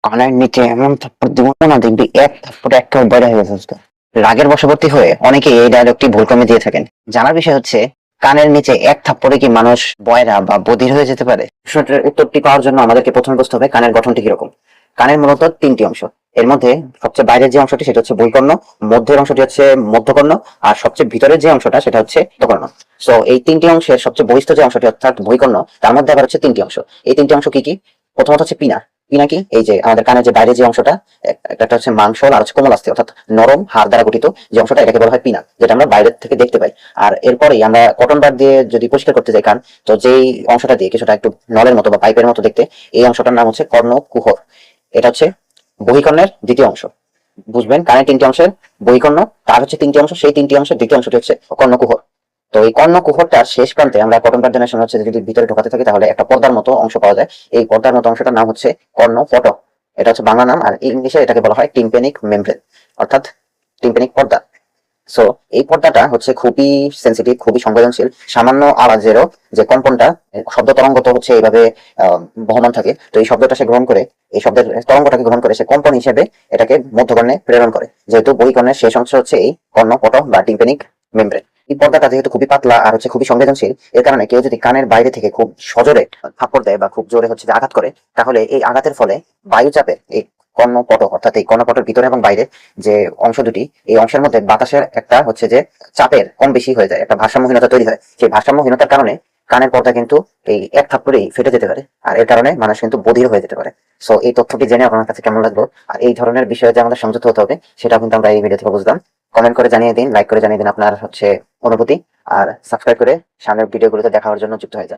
কানের নিচে এমন থাপ্পড় দিব না, দেখবি এক থাপ্পড়ে একেবারে বাইরে হয়ে গেছে আজকে। রাগের বশবর্তী হয়ে অনেকে এই ডায়লগটি ভুলক্রমে দিয়ে থাকেন। জানার বিষয় হচ্ছে, কানের নিচে এক থাপ্পড়ে কি মানুষ বয়রা বা বধির হয়ে যেতে পারে? প্রশ্নটার উত্তরটি পাওয়ার জন্য আমাদেরকে প্রথমে বুঝতে হবে কানের গঠনটি কিরকম। কানের মূলত তিনটি অংশ। এর মধ্যে সবচেয়ে বাইরের যে অংশটি সেটা হচ্ছে বহিকর্ণ, মধ্যের অংশটি হচ্ছে মধ্যকর্ণ, আর সবচেয়ে ভিতরের যে অংশটা সেটা হচ্ছে স্থকর্ণ। সো এই তিনটি অংশের সবচেয়ে বহিস্থ যে অংশটি অর্থাৎ বহিকর্ণ, তার মধ্যে আবার হচ্ছে তিনটি অংশ। এই তিনটি অংশ কি কি? প্রথমত হচ্ছে পিনা। পিনা কি? এই যে আমাদের কানের যে বাইরে যে অংশটা, একটা হচ্ছে মাংসল আর হচ্ছে কোমলাস্থি, অর্থাৎ নরম হাড় দ্বারা গঠিত যে অংশটা, এটাকে বলা হয় পিনা, যেটা আমরা বাইরে থেকে দেখতে পাই। আর এরপরেই আমরা কটন বার দিয়ে যদি পরিষ্কার করতে যাই কান, তো যেই অংশটা দিয়ে কিছুটা একটু নলের মতো বা পাইপের মতো দেখতে, এই অংশটার নাম হচ্ছে কর্ণকুহর। এটা হচ্ছে বহিকর্ণের দ্বিতীয় অংশ। বুঝবেন, কানের তিনটি অংশের বহিকর্ণ, তার হচ্ছে তিনটি অংশ, সেই তিনটি অংশের দ্বিতীয় অংশটি হচ্ছে কর্ণকুহর। তো এই কর্ণকুহরটার শেষ প্রান্তে আমরা কটন বার দিয়ে হচ্ছে যদি ভিতরে ঢোকাতে থাকি তাহলে একটা পর্দার মতো অংশ পাওয়া যায়। এই পর্দার মতো অংশটার নাম হচ্ছে কর্ণপটক। এটা হচ্ছে বাংলা নাম, আর ইংলিশে এটাকে বলা হয় টিম্প্যানিক মেমব্রেন, অর্থাৎ টিম্প্যানিক পর্দা। সো এই পর্দাটা হচ্ছে খুবই সেন্সিটিভ, খুবই সংবেদনশীল। সামান্য আওয়াজেরও যে কম্পনটা, শব্দ তরঙ্গ তো হচ্ছে এইভাবে বহমান থাকে, তো এই শব্দটা সে গ্রহণ করে, এই শব্দের তরঙ্গটাকে গ্রহণ করে সে কম্পন হিসেবে এটাকে মধ্যকর্ণে প্রেরণ করে। যেহেতু বহিকর্ণের শেষ অংশ হচ্ছে এই কর্ণপটক বা টিম্প্যানিক মেমব্রেন। এই পর্দাটা যেহেতু খুবই পাতলা আর হচ্ছে খুবই সংবেদনশীল, এর কারণে কেউ যদি কানের বাইরে থেকে খুব সজোরে থাপ্পড় দেয় বা খুব জোরে হচ্ছে যে আঘাত করে, তাহলে এই আঘাতের ফলে বায়ুচাপে এই কর্ণপটক অর্থাৎ এই কর্ণপটের ভিতরে এবং বাইরে যে অংশ দুটি, এই অংশের মধ্যে বাতাসের একটা হচ্ছে যে চাপের কম বেশি হয়ে যায়, একটা ভারসাম্যহীনতা তৈরি হয়। সেই ভারসাম্যহীনতার কারণে কানের পর্দা কিন্তু এই এক থাপ্পড়েই ফেটে যেতে পারে, আর এর কারণে মানুষ কিন্তু বধির হয়ে যেতে পারে। সো এই তথ্যটি জেনে আপনার কাছে কেমন লাগলো, আর এই ধরনের বিষয়ে যে আমাদের সংযুক্ত হতে হবে সেটা কিন্তু আমরা এই ভিডিও থেকে বুঝলাম। কমেন্ট করে জানিয়ে দিন, লাইক করে জানিয়ে দিন আপনার হচ্ছে অনুভূতি, আর সাবস্ক্রাইব করে সামনের ভিডিওগুলোতে দেখার জন্য যুক্ত হয়ে যান।